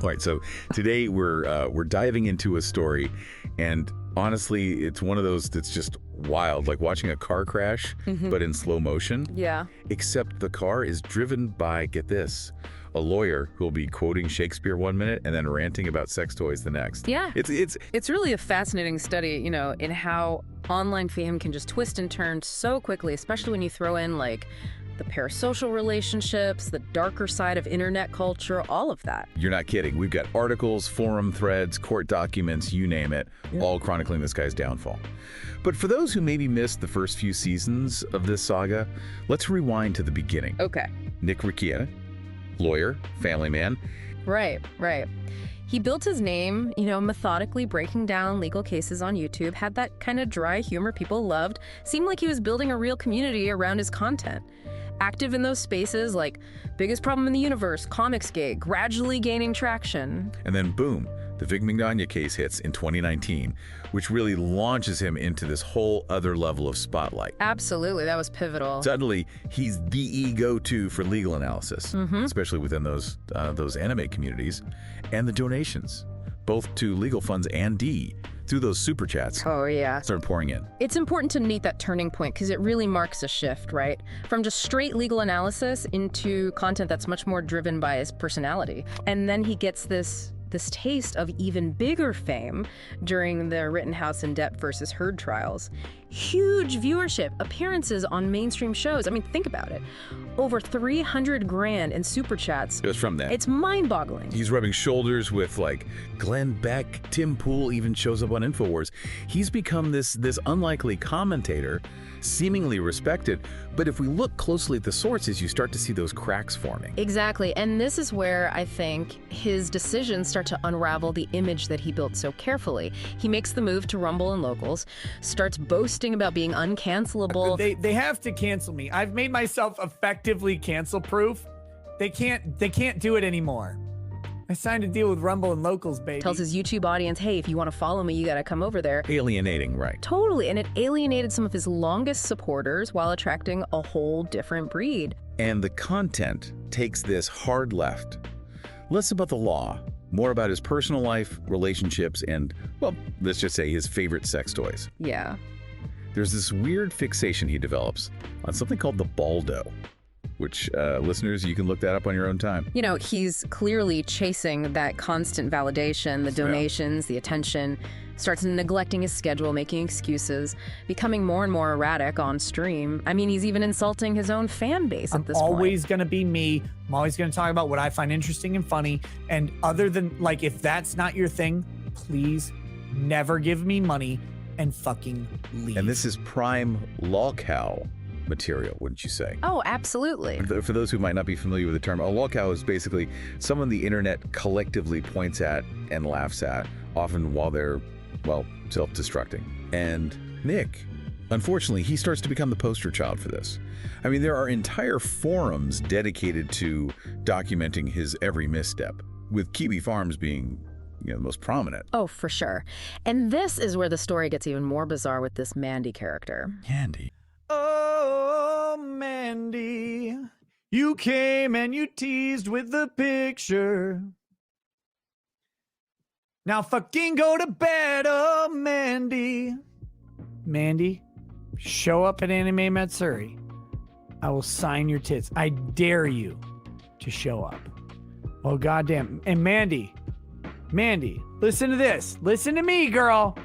All right, so today we're diving into a story, and honestly, it's one of those that's just wild, like watching a car crash, but in slow motion. Yeah. Except the car is driven by, get this, a lawyer who will be quoting Shakespeare one minute and then ranting about sex toys the next. Yeah. It's really a fascinating study, you know, in how online fame can just twist and turn so quickly, especially when you throw in like the parasocial relationships, the darker side of internet culture, all of that. You're not kidding. We've got articles, forum threads, court documents, you name it, all chronicling this guy's downfall. But for those who maybe missed the first few seasons of this saga, let's rewind to the beginning. Okay. Nick Rekieta, lawyer, family man. Right. He built his name, you know, methodically breaking down legal cases on YouTube, had that kind of dry humor people loved, seemed like he was building a real community around his content. Active in those spaces like biggest problem in the universe, Comicsgate, gradually gaining traction. And then boom, the Vig Mignogna case hits in 2019, which really launches him into this whole other level of spotlight. Absolutely, that was pivotal. Suddenly, he's the go-to for legal analysis, especially within those anime communities, and the donations, both to legal funds and through those super chats. Oh, yeah. Start pouring in. It's important to meet that turning point because it really marks a shift, right? From just straight legal analysis into content that's much more driven by his personality. And then he gets this taste of even bigger fame during the Rittenhouse and Depp versus Heard trials. Huge viewership, appearances on mainstream shows. I mean, think about it. Over 300 grand in super chats. It was from that. It's mind-boggling. He's rubbing shoulders with like Glenn Beck, Tim Pool even shows up on InfoWars. He's become this unlikely commentator, seemingly respected, but if we look closely at the sources, you start to see those cracks forming. Exactly, and this is where I think his decisions start to unravel the image that he built so carefully. He makes the move to Rumble and Locals, starts boasting about being uncancelable. They have to cancel me. I've made myself effectively cancel-proof. They can't do it anymore. I signed a deal with Rumble and Locals, baby. Tells his YouTube audience, hey, if you want to follow me, you got to come over there. Alienating, right? Totally, and it alienated some of his longest supporters while attracting a whole different breed. And the content takes this hard left. Less about the law, more about his personal life, relationships, and, well, let's just say his favorite sex toys. Yeah. There's this weird fixation he develops on something called the Balldo, which, listeners, you can look that up on your own time. You know, he's clearly chasing that constant validation, the donations, the attention, starts neglecting his schedule, making excuses, becoming more and more erratic on stream. I mean, he's even insulting his own fan base at this point. I'm always going to be me. I'm always going to talk about what I find interesting and funny. And other than, like, if that's not your thing, please never give me money and fucking leave. And this is prime lolcow material, wouldn't you say? Oh, absolutely. For those who might not be familiar with the term, a lolcow is basically someone the internet collectively points at and laughs at, often while they're, well, self-destructing. And Nick, unfortunately, he starts to become the poster child for this. I mean, there are entire forums dedicated to documenting his every misstep, with Kiwi Farms being, you know, the most prominent. Oh, for sure. And this is where the story gets even more bizarre with this MANdy character. MANdy. Oh, MANdy, you came and you teased with the picture. Now fucking go to bed, oh, MANdy. MANdy, show up at Anime Matsuri. I will sign your tits. I dare you to show up. Oh, goddamn. And MANdy, listen to this. Listen to me, girl.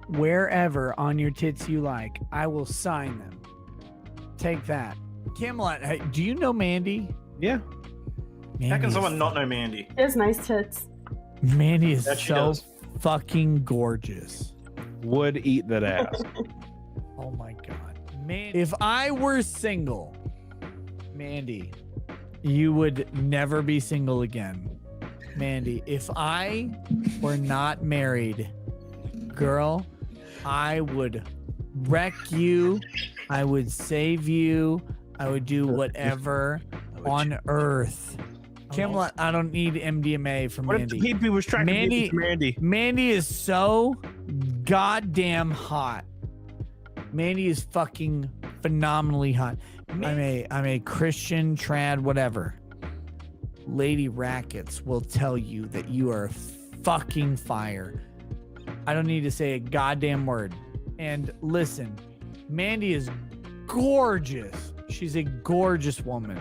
Wherever on your tits you like, I will sign them. Take that. Camelot, hey, do you know MANdy? Yeah. How can someone not know MANdy? She has nice tits. MANdy is That she so does. fucking gorgeous. Would eat that ass. Oh my god. If I were single, MANdy, you would never be single again. MANdy, if I were not married, girl, I would wreck you. I would save you. I would do whatever on earth. Camelot, I don't need MDMA from What if MANdy. the people was trying to MANdy, get MANdy? MANdy is so goddamn hot. MANdy is fucking phenomenally hot. I'm a Christian trad whatever. Lady Rackets will tell you that you are fucking fire. I don't need to say a goddamn word. And listen, MANdy is gorgeous. She's a gorgeous woman.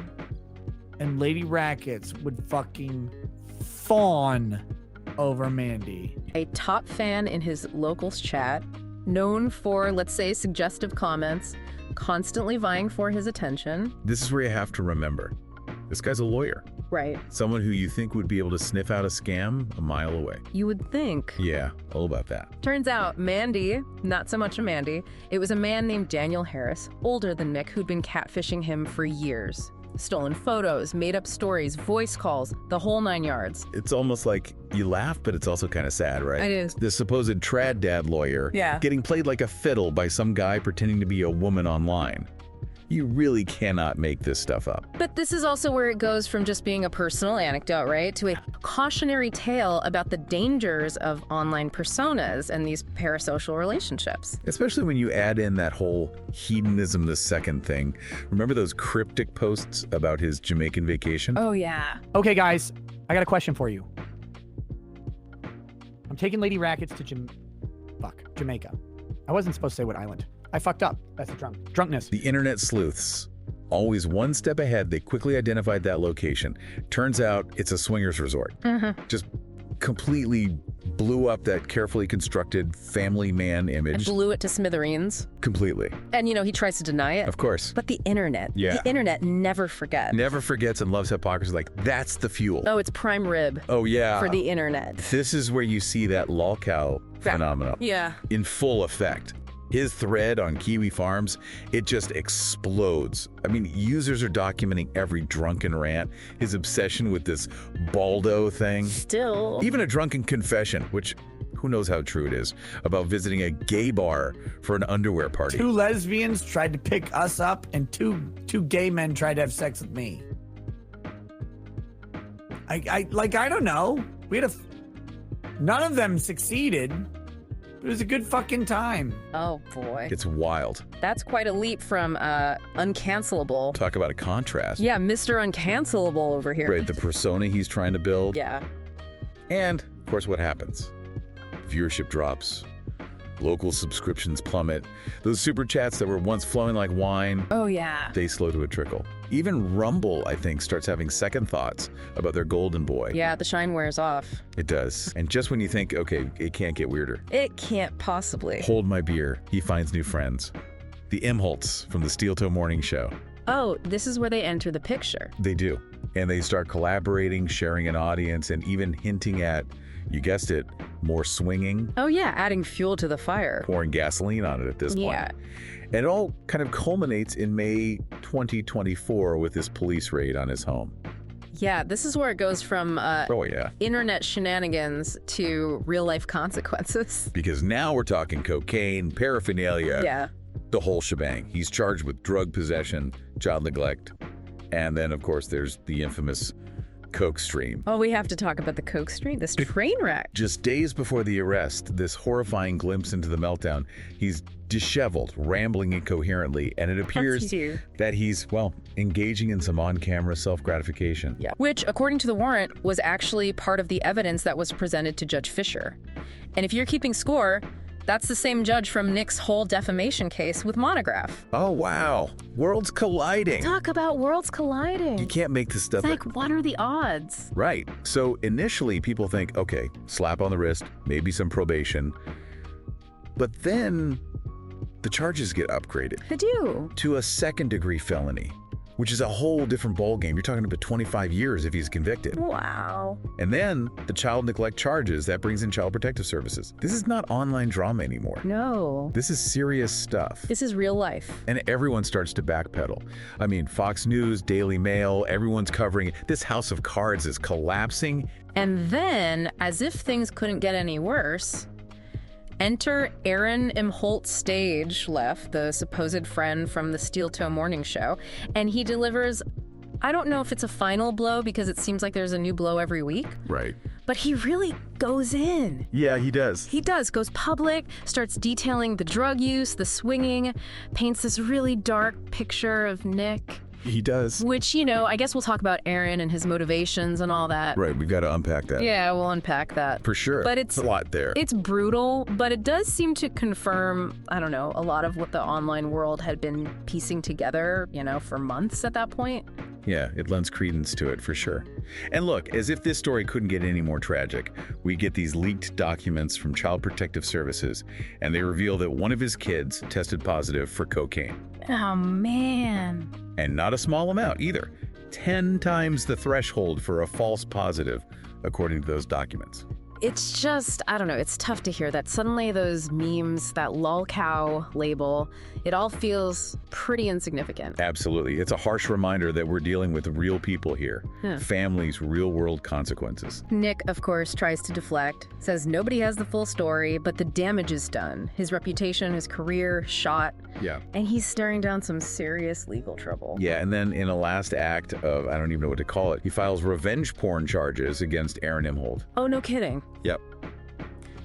And Lady Rackets would fucking fawn over MANdy. A top fan in his locals chat, known for, let's say, suggestive comments, constantly vying for his attention. This is where you have to remember, this guy's a lawyer. Right. Someone who you think would be able to sniff out a scam a mile away. You would think. Yeah, all about that. Turns out, MANdy, not so much a MANdy, it was a man named Daniel Harris, older than Nick, who'd been catfishing him for years. Stolen photos, made up stories, voice calls, the whole 9 yards. It's almost like you laugh, but it's also kind of sad, right? It is. The supposed trad dad lawyer getting played like a fiddle by some guy pretending to be a woman online. You really cannot make this stuff up. But this is also where it goes from just being a personal anecdote, right, to a cautionary tale about the dangers of online personas and these parasocial relationships. Especially when you add in that whole hedonism the second thing. Remember those cryptic posts about his Jamaican vacation? Oh, yeah. Okay, guys, I got a question for you. I'm taking Lady Rackets to Jamaica. I wasn't supposed to say what island. I fucked up. That's the drunkenness. The internet sleuths, always one step ahead, they quickly identified that location. Turns out it's a swingers resort. Just completely blew up that carefully constructed family man image. And blew it to smithereens. Completely. And, he tries to deny it. Of course. But the internet. Yeah. The internet never forgets. Never forgets and loves hypocrisy. Like, that's the fuel. Oh, it's prime rib. Oh, yeah. For the internet. This is where you see that lolcow phenomenon. Yeah. In full effect. His thread on Kiwi Farms, it just explodes. I mean, users are documenting every drunken rant, his obsession with this Balldo thing. Still. Even a drunken confession, which who knows how true it is, about visiting a gay bar for an underwear party. 2 lesbians tried to pick us up, and two gay men tried to have sex with me. I don't know. None of them succeeded. It was a good fucking time. Oh, boy. It's wild. That's quite a leap from uncancelable. Talk about a contrast. Yeah, Mr. Uncancelable over here. Right, the persona he's trying to build. Yeah. And, of course, what happens? Viewership drops. Local subscriptions plummet. Those super chats that were once flowing like wine, Oh, yeah. they slow to a trickle. Even Rumble, I think, starts having second thoughts about their golden boy. Yeah, the shine wears off. It does. And just when you think, okay, it can't get weirder, It can't possibly. hold my beer, he finds new friends. The Imholtes from the Steel Toe Morning Show. Oh, this is where they enter the picture. They do. And they start collaborating, sharing an audience, and even hinting at, you guessed it, more swinging, Oh, yeah, adding fuel to the fire. pouring gasoline on it at this point. Yeah. And it all kind of culminates in May 2024 with this police raid on his home. Yeah, this is where it goes from Oh, yeah. internet shenanigans to real-life consequences. Because now we're talking cocaine, paraphernalia, Yeah. the whole shebang. He's charged with drug possession, child neglect, and then, of course, there's the infamous Cokestream. Oh, we have to talk about the Cokestream, this train wreck. Just days before the arrest, this horrifying glimpse into the meltdown, he's disheveled, rambling incoherently, and it appears that he's, well, engaging in some on-camera self-gratification. Yeah. Which, according to the warrant, was actually part of the evidence that was presented to Judge Fisher. And if you're keeping score, that's the same judge from Nick's whole defamation case with Monograph. Oh, wow. Worlds colliding. Talk about worlds colliding. You can't make this stuff It's like, what are the odds? Right. So initially people think, okay, slap on the wrist, maybe some probation. But then the charges get upgraded I do. to a second-degree felony, which is a whole different ballgame. You're talking about 25 years if he's convicted. Wow. And then the child neglect charges, that brings in Child Protective Services. This is not online drama anymore. No. This is serious stuff. This is real life. And everyone starts to backpedal. I mean, Fox News, Daily Mail, everyone's covering it. This house of cards is collapsing. And then, as if things couldn't get any worse, enter Aaron Imholtes stage left, the supposed friend from the Steel Toe Morning Show, and he delivers, I don't know if it's a final blow because it seems like there's a new blow every week, Right. but he really goes in. Yeah, he does. He does, goes public, starts detailing the drug use, the swinging, paints this really dark picture of Nick. He does. Which, you know, I guess we'll talk about Aaron and his motivations and all that. Right, we've got to unpack that. Yeah, we'll unpack that. For sure. But it's a lot there. It's brutal, but it does seem to confirm, I don't know, a lot of what the online world had been piecing together, you know, for months at that point. Yeah, it lends credence to it for sure. And look, as if this story couldn't get any more tragic, we get these leaked documents from Child Protective Services, and they reveal that one of his kids tested positive for cocaine. Oh, man. And not a small amount either. 10 times the threshold for a false positive, according to those documents. It's just, I don't know, it's tough to hear that suddenly those memes, that lolcow label, it all feels pretty insignificant. Absolutely. It's a harsh reminder that we're dealing with real people here. Yeah. Families, real-world consequences. Nick, of course, tries to deflect, says nobody has the full story, but the damage is done. His reputation, his career, shot. Yeah. And he's staring down some serious legal trouble. Yeah, and then in a last act of, I don't even know what to call it, he files revenge porn charges against Aaron Imholtes. Oh, no kidding. Yep.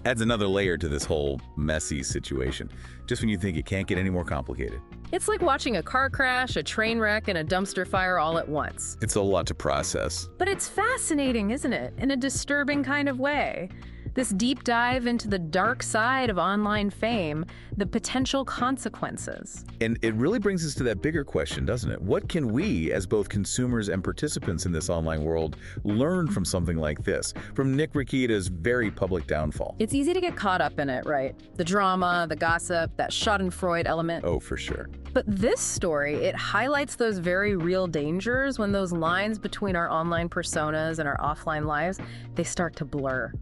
Adds another layer to this whole messy situation, just when you think it can't get any more complicated. It's like watching a car crash, a train wreck, and a dumpster fire all at once. It's a lot to process. But it's fascinating, isn't it? In a disturbing kind of way. This deep dive into the dark side of online fame, the potential consequences. And it really brings us to that bigger question, doesn't it? What can we, as both consumers and participants in this online world, learn from something like this, from Nick Rekieta's very public downfall? It's easy to get caught up in it, right? The drama, the gossip, that schadenfreude element. Oh, for sure. But this story, it highlights those very real dangers when those lines between our online personas and our offline lives, they start to blur.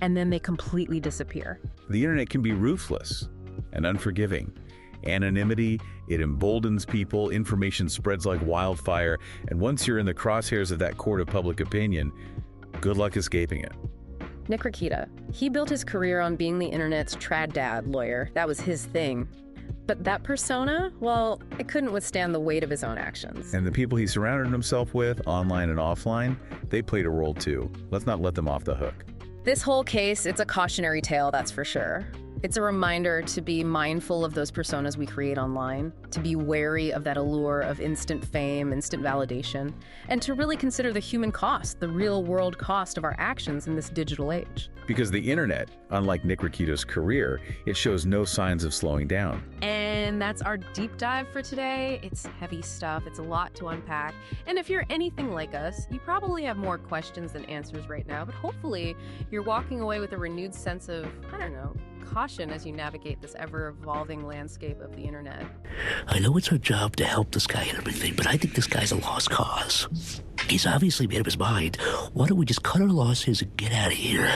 And then they completely disappear. The internet can be ruthless and unforgiving. Anonymity, it emboldens people, information spreads like wildfire, and once you're in the crosshairs of that court of public opinion, good luck escaping it. Nick Rekieta, he built his career on being the internet's trad dad lawyer. That was his thing. But that persona, well, it couldn't withstand the weight of his own actions. And the people he surrounded himself with, online and offline, they played a role too. Let's not let them off the hook. This whole case, it's a cautionary tale, that's for sure. It's a reminder to be mindful of those personas we create online, to be wary of that allure of instant fame, instant validation, and to really consider the human cost, the real-world cost of our actions in this digital age. Because the internet, unlike Nick Rekieta's career, it shows no signs of slowing down. And that's our deep dive for today. It's heavy stuff, it's a lot to unpack. And if you're anything like us, you probably have more questions than answers right now, but hopefully you're walking away with a renewed sense of, I don't know, caution as you navigate this ever-evolving landscape of the internet. I know it's our job to help this guy and everything, but I think this guy's a lost cause. He's obviously made up his mind. Why don't we just cut our losses and get out of here?